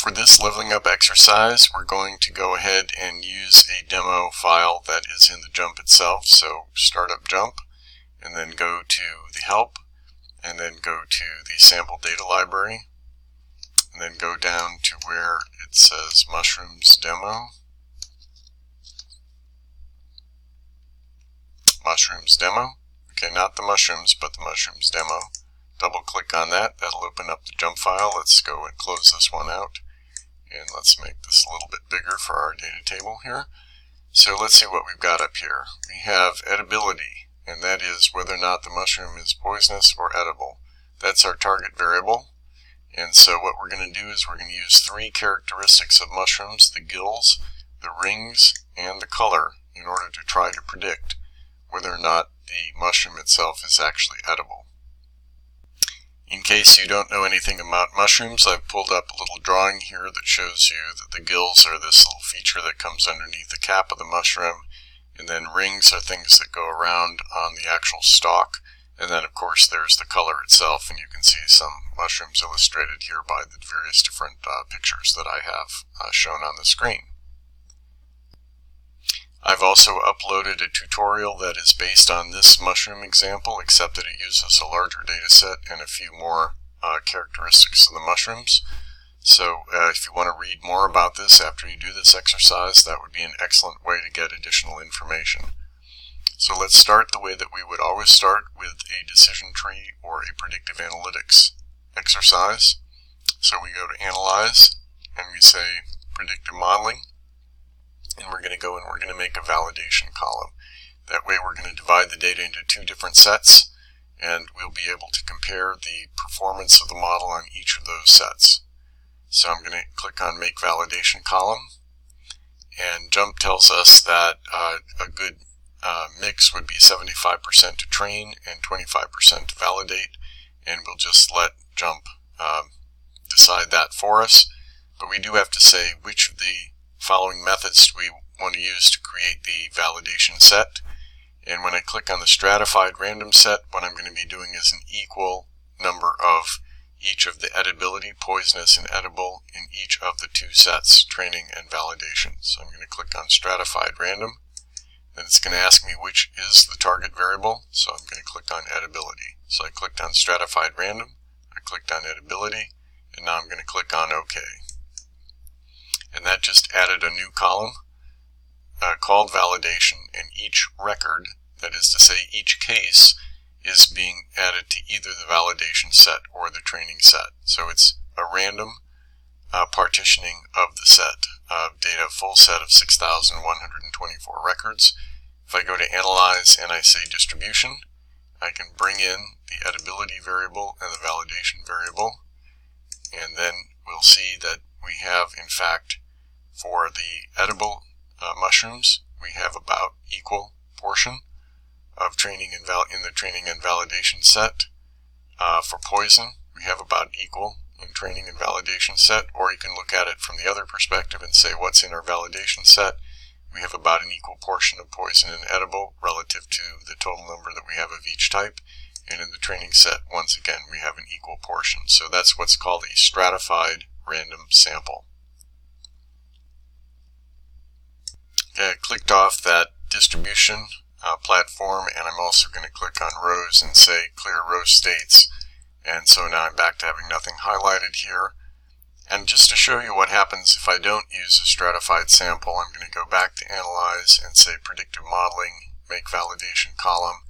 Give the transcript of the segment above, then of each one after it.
For this leveling up exercise, we're going to go ahead and use a demo file that is in the jump itself. So start up jump, and then go to the help, and then go to the sample data library, and then go down to where it says mushrooms demo. Mushrooms demo. Okay, not the mushrooms, but the mushrooms demo. Double click on that. That'll open up the jump file. Let's go and close this one out. And let's make this a little bit bigger for our data table here. So let's see what we've got up here. We have edibility, and that is whether or not the mushroom is poisonous or edible. That's our target variable. And so what we're going to do is we're going to use three characteristics of mushrooms: the gills, the rings, and the color, in order to try to predict whether or not the mushroom itself is actually edible. In case you don't know anything about mushrooms, I've pulled up a little drawing here that shows you that the gills are this little feature that comes underneath the cap of the mushroom, and then rings are things that go around on the actual stalk, and then of course there's the color itself, and you can see some mushrooms illustrated here by the various different pictures that I have shown on the screen. I've also uploaded a tutorial that is based on this mushroom example, except that it uses a larger data set and a few more characteristics of the mushrooms. So if you want to read more about this after you do this exercise, that would be an excellent way to get additional information. So let's start the way that we would always start, with a decision tree or a predictive analytics exercise. So we go to Analyze, and we say Predictive Modeling. And we're going to go and we're going to make a validation column. That way we're going to divide the data into two different sets, and we'll be able to compare the performance of the model on each of those sets. So I'm going to click on Make Validation Column, and JUMP tells us that a good mix would be 75% to train and 25% to validate, and we'll just let JUMP decide that for us. But we do have to say which of the following methods we want to use to create the validation set. And when I click on the stratified random set, what I'm going to be doing is an equal number of each of the edibility, poisonous, and edible in each of the two sets, training and validation. So I'm going to click on stratified random. Then it's going to ask me which is the target variable, so I'm going to click on edibility. So I clicked on stratified random, I clicked on edibility, and now I'm going to click on OK. And that just added a new column called validation, and each record, that is to say each case, is being added to either the validation set or the training set. So it's a random partitioning of the set of data, full set of 6,124 records. If I go to Analyze and I say Distribution, I can bring in the edibility variable and the validation variable, and then we'll see that we have, in fact, for the edible mushrooms, we have about equal portion of training and in the training and validation set. For poison, we have about equal in training and validation set, or you can look at it from the other perspective and say what's in our validation set. We have about an equal portion of poison and edible relative to the total number that we have of each type. And in the training set, once again, we have an equal portion. So that's what's called a stratified random sample. Okay, I clicked off that distribution platform, and I'm also going to click on rows and say clear row states. And so now I'm back to having nothing highlighted here. And just to show you what happens if I don't use a stratified sample, I'm going to go back to Analyze and say Predictive Modeling, Make Validation Column.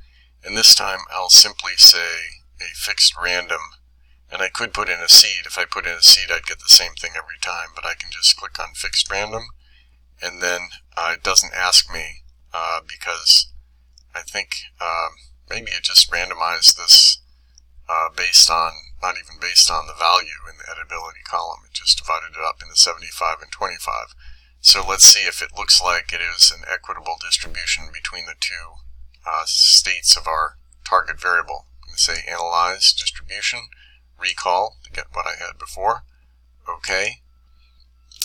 And this time I'll simply say a fixed random. And I could put in a seed. If I put in a seed, I'd get the same thing every time. But I can just click on Fixed Random. And then it doesn't ask me because I think maybe it just randomized this based on, not even based on the value in the edibility column. It just divided it up into 75 and 25. So let's see if it looks like it is an equitable distribution between the two states of our target variable. I'm going to say Analyze, Distribution, Recall to get what I had before, OK,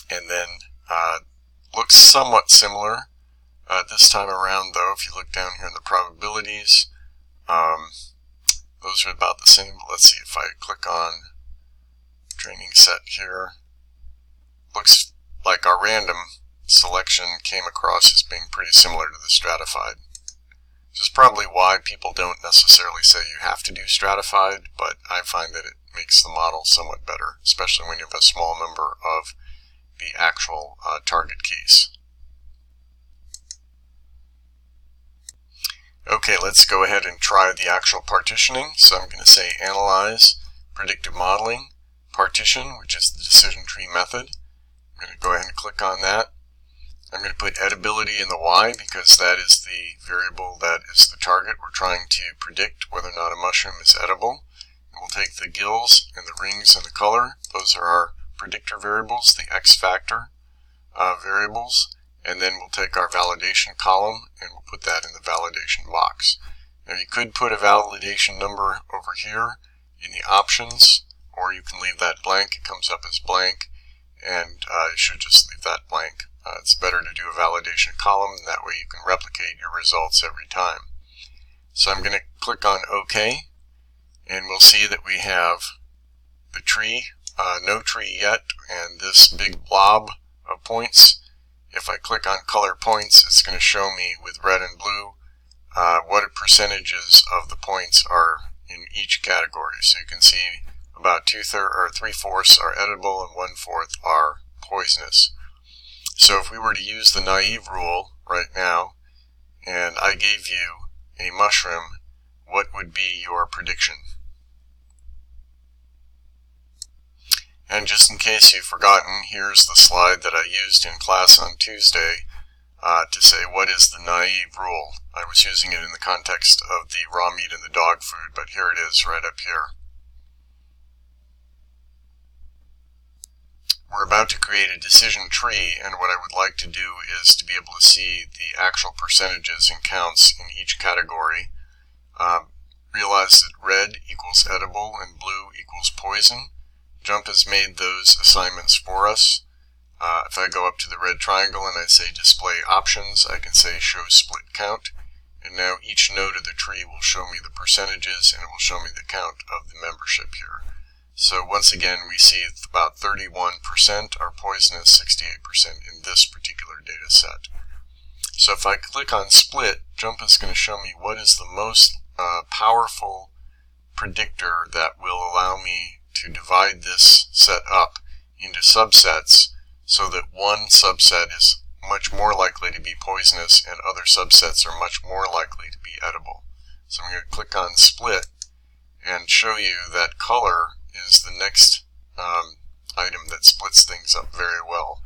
and then looks somewhat similar this time around, though. If you look down here in the probabilities, those are about the same. Let's see if I click on training set here. looks like our random selection came across as being pretty similar to the stratified. Which is probably why people don't necessarily say you have to do stratified, but I find that it makes the model somewhat better, especially when you have a small number of the actual target keys. Okay, let's go ahead and try the actual partitioning. So I'm going to say Analyze, Predictive Modeling, Partition, which is the decision tree method. I'm going to go ahead and click on that. I'm going to put edibility in the Y because that is the variable that is the target. We're trying to predict whether or not a mushroom is edible. And we'll take the gills and the rings and the color. Those are our predictor variables, the X factor variables. And then we'll take our validation column and we'll put that in the validation box. Now you could put a validation number over here in the options, or you can leave that blank. It comes up as blank, and you should just leave that blank. It's better to do a validation column, and that way you can replicate your results every time. So I'm going to click on OK, and we'll see that we have the tree, no tree yet, and this big blob of points. If I click on color points, it's going to show me with red and blue what percentages of the points are in each category. So you can see about 3/4 are edible and 1/4 are poisonous. So if we were to use the naive rule right now, and I gave you a mushroom, what would be your prediction? And just in case you've forgotten, here's the slide that I used in class on Tuesday to say what is the naive rule. I was using it in the context of the raw meat and the dog food, but here it is right up here. We're about to create a decision tree, and what I would like to do is to be able to see the actual percentages and counts in each category. Realize that red equals edible and blue equals poison. Jump has made those assignments for us. If I go up to the red triangle and I say display options, I can say show split count, and now each node of the tree will show me the percentages and it will show me the count of the membership here. So once again, we see about 31% are poisonous, 68% in this particular data set. So if I click on split, Jump is going to show me what is the most powerful predictor that will allow me to divide this set up into subsets so that one subset is much more likely to be poisonous and other subsets are much more likely to be edible. So I'm going to click on split and show you that color is the next item that splits things up very well.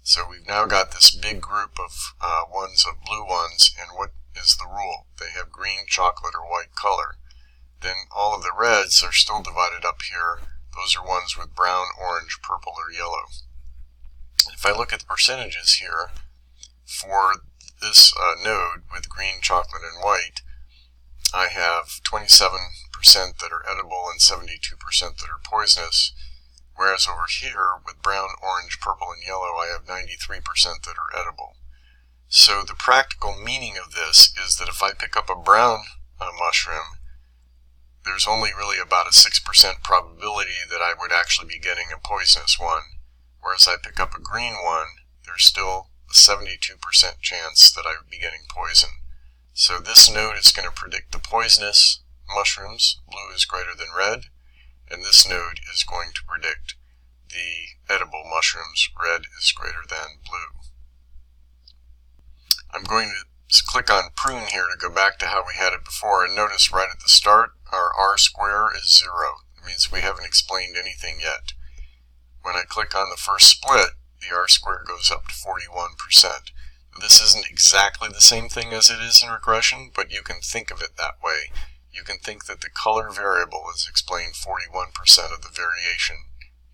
So we've now got this big group of ones of blue ones, and what is the rule? They have green, chocolate, or white color. Then all of the reds are still divided up here. Those are ones with brown, orange, purple, or yellow. If I look at the percentages here, for this node with green, chocolate, and white, I have 27% that are edible and 72% that are poisonous, whereas over here with brown, orange, purple, and yellow, I have 93% that are edible. So the practical meaning of this is that if I pick up a brown mushroom, there's only really about a 6% probability that I would actually be getting a poisonous one, whereas I pick up a green one, there's still a 72% chance that I would be getting poison. So this node is going to predict the poisonous mushrooms, blue is greater than red, and this node is going to predict the edible mushrooms, red is greater than blue. I'm going to click on prune here to go back to how we had it before, and notice right at the start our R square is 0. It means we haven't explained anything yet. When I click on the first split, the R square goes up to 41%. This isn't exactly the same thing as it is in regression, but you can think of it that way. You can think that the color variable is explained 41% of the variation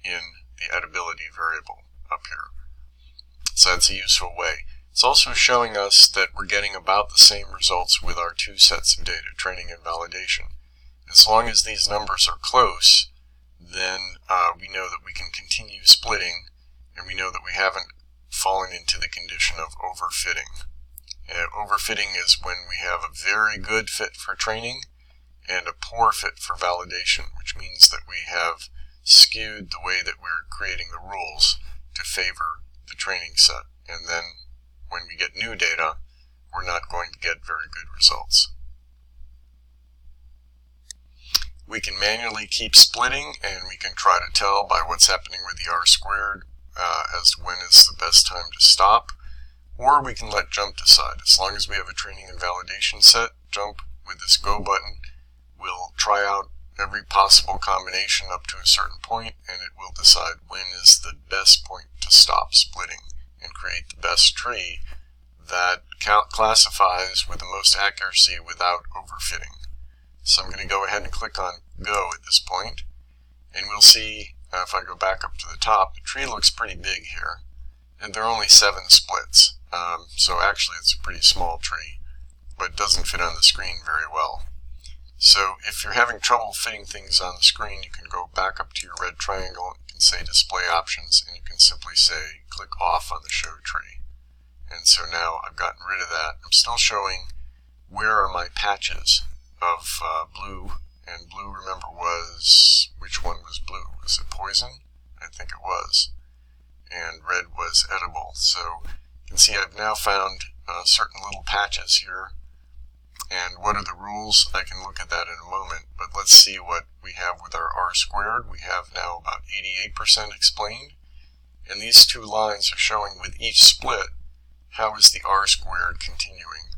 in the edibility variable up here. So that's a useful way. It's also showing us that we're getting about the same results with our two sets of data, training and validation. As long as these numbers are close, then we know that we can continue splitting, and we know that we haven't fallen into the condition of overfitting. Overfitting is when we have a very good fit for training and a poor fit for validation, which means that we have skewed the way that we're creating the rules to favor the training set. And then when we get new data, we're not going to get very good results. We can manually keep splitting, and we can try to tell by what's happening with the R-squared as to when is the best time to stop. Or we can let JMP decide. As long as we have a training and validation set, JMP with this go button will try out every possible combination up to a certain point, and it will decide when is the best point to stop splitting and create the best tree that classifies with the most accuracy without overfitting. So I'm going to go ahead and click on Go at this point, and we'll see if I go back up to the top, the tree looks pretty big here, and there are only 7 splits. So actually it's a pretty small tree, but it doesn't fit on the screen very well. So if you're having trouble fitting things on the screen, you can go back up to your red triangle, you can say Display Options, and you can simply say click off on the show tree. And so now I've gotten rid of that. I'm still showing where are my patches of blue, and blue, remember, was, which one was blue? Was it poison? I think it was. And red was edible. So you can see I've now found certain little patches here. And what are the rules? I can look at that in a moment, but let's see what we have with our R-squared. We have now about 88% explained, and these 2 lines are showing with each split how is the R-squared continuing.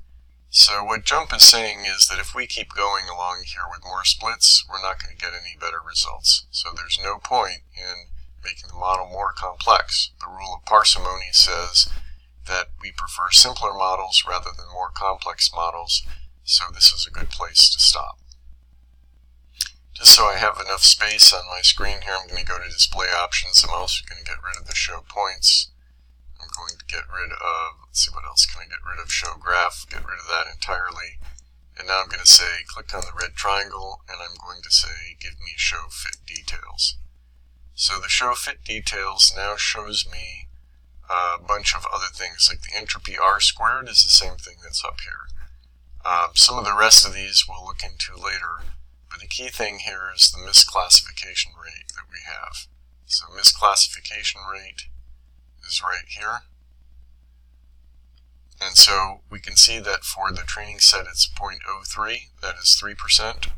So what JMP is saying is that if we keep going along here with more splits, we're not going to get any better results. So there's no point in making the model more complex. The rule of parsimony says that we prefer simpler models rather than more complex models. So this is a good place to stop. Just so I have enough space on my screen here, I'm going to go to Display Options. I'm also going to get rid of the Show Points. I'm going to get rid of, let's see, what else can I get rid of? Show Graph, get rid of that entirely. And now I'm going to say, click on the red triangle, and I'm going to say, give me Show Fit Details. So the Show Fit Details now shows me a bunch of other things, like the entropy R-squared is the same thing that's up here. Some of the rest of these we'll look into later, but the key thing here is the misclassification rate that we have. So misclassification rate is right here. And so we can see that for the training set it's 0.03, that is 3%.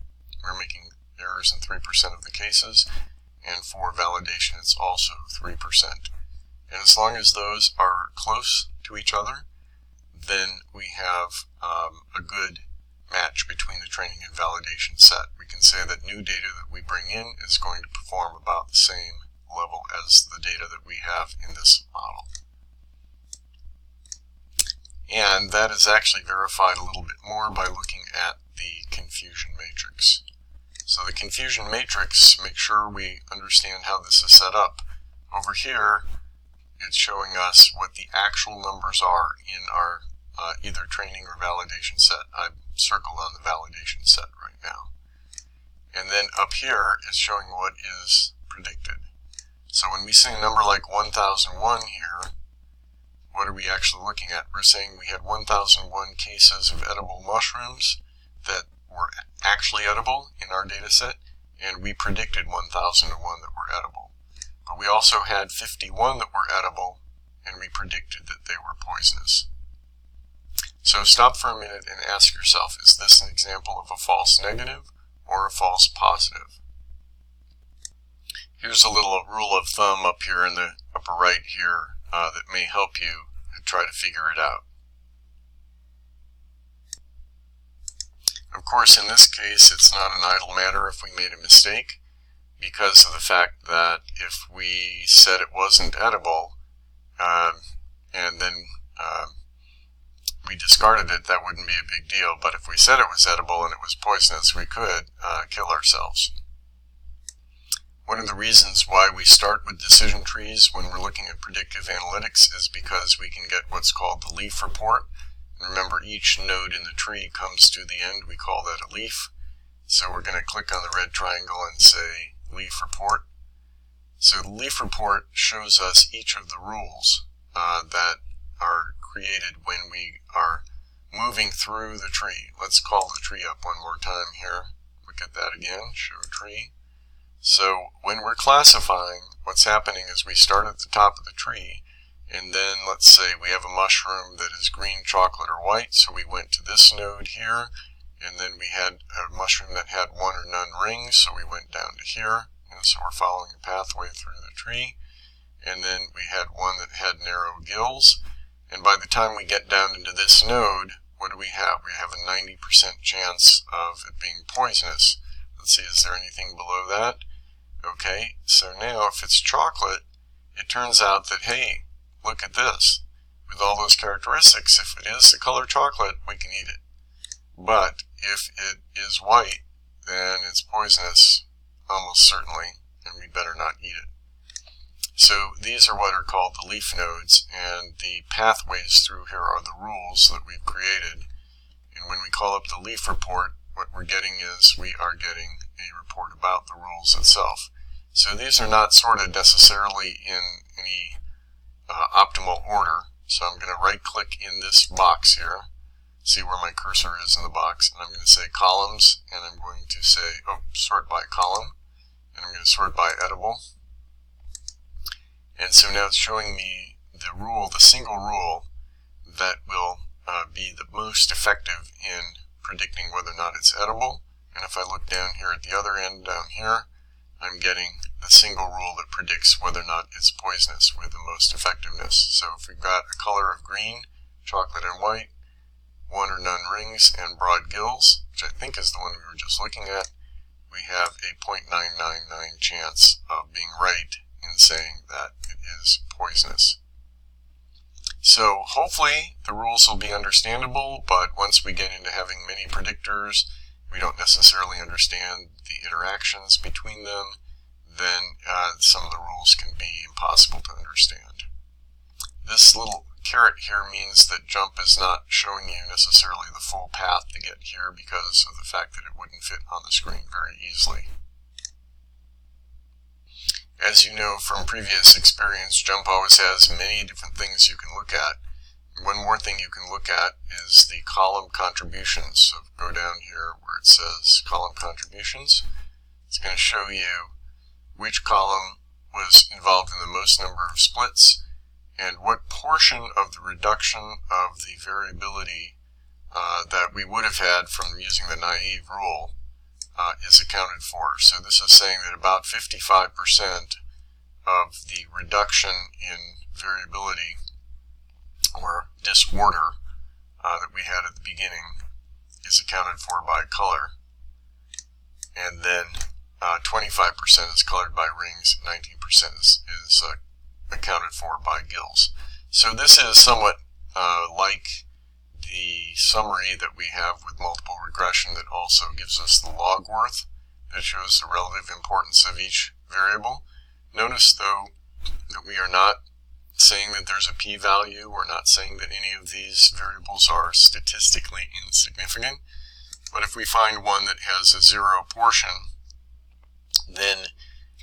We're making errors in 3% of the cases. And for validation it's also 3%. And as long as those are close to each other, then we have a good match between the training and validation set. We can say that new data that we bring in is going to perform about the same level as the data that we have in this model. And that is actually verified a little bit more by looking at the confusion matrix. So the confusion matrix, make sure we understand how this is set up. Over here, it's showing us what the actual numbers are in our either training or validation set. I've circled on the validation set right now. And then up here is showing what is predicted. So when we see a number like 1001 here, what are we actually looking at? We're saying we had 1001 cases of edible mushrooms that were actually edible in our data set, and we predicted 1001 that were edible. But we also had 51 that were edible, and we predicted that they were poisonous. So stop for a minute and ask yourself, is this an example of a false negative or a false positive? Here's a little rule of thumb up here in the upper right here that may help you try to figure it out. Of course, in this case, it's not an idle matter if we made a mistake, because of the fact that if we said it wasn't edible, and then we discarded it, that wouldn't be a big deal. But if we said it was edible and it was poisonous, we could kill ourselves. One of the reasons why we start with decision trees when we're looking at predictive analytics is because we can get what's called the leaf report. And remember, each node in the tree comes to the end. We call that a leaf. So we're going to click on the red triangle and say leaf report. So the leaf report shows us each of the rules that are created when we are moving through the tree. Let's call the tree up one more time here. Look at that again, show tree. So when we're classifying, what's happening is we start at the top of the tree, and then let's say we have a mushroom that is green, chocolate, or white, so we went to this node here, and then we had a mushroom that had one or none rings, so we went down to here, and so we're following a pathway through the tree. And then we had one that had narrow gills, and by the time we get down into this node, what do we have? We have a 90% chance of it being poisonous. Let's see, is there anything below that? Okay, so now if it's chocolate, it turns out that, hey, look at this. With all those characteristics, if it is the color chocolate, we can eat it. But if it is white, then it's poisonous, almost certainly, and we better not eat it. So these are what are called the leaf nodes, and the pathways through here are the rules that we've created. And when we call up the leaf report, what we're getting is we are getting a report about the rules itself. So these are not sorted necessarily in any optimal order. So I'm going to right click in this box here, see where my cursor is in the box, and I'm going to say columns, and I'm going to say, sort by column, and I'm going to sort by edible. And so now it's showing me the rule, the single rule that will be the most effective in predicting whether or not it's edible. And if I look down here at the other end down here, I'm getting the single rule that predicts whether or not it's poisonous with the most effectiveness. So if we've got a color of green, chocolate and white, one or none rings, and broad gills, which I think is the one we were just looking at, we have a 0.999 chance of being right in saying that it is poisonous. So hopefully the rules will be understandable, but once we get into having many predictors, we don't necessarily understand the interactions between them, then some of the rules can be impossible to understand. This little caret here means that jump is not showing you necessarily the full path to get here because of the fact that it wouldn't fit on the screen very easily. As you know from previous experience, jump always has many different things you can look at. One more thing you can look at is the column contributions. So go down here where it says column contributions. It's going to show you which column was involved in the most number of splits and what portion of the reduction of the variability that we would have had from using the naive rule is accounted for. So this is saying that about 55% of the reduction in variability or disorder that we had at the beginning is accounted for by color, and then 25% is colored by rings, 19% is accounted for by gills. So this is somewhat like the summary that we have with multiple regression that also gives us the log worth that shows the relative importance of each variable. Notice though that we are not saying that there's a p-value. We're not saying that any of these variables are statistically insignificant. But if we find one that has a zero portion, then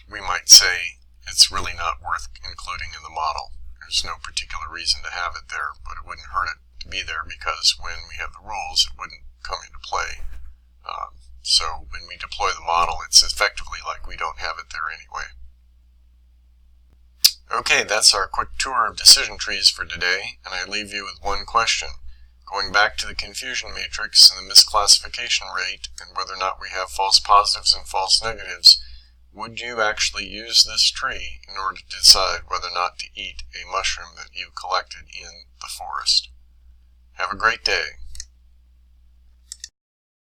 we might say it's really not worth including in the model. There's no particular reason to have it there, but it wouldn't hurt it to be there because when we have the rules, it wouldn't come into play. So when we deploy the model, it's effectively like we don't have it there anyway. Okay, that's our quick tour of decision trees for today, and I leave you with one question. Going back to the confusion matrix and the misclassification rate and whether or not we have false positives and false negatives, would you actually use this tree in order to decide whether or not to eat a mushroom that you collected in the forest? Have a great day.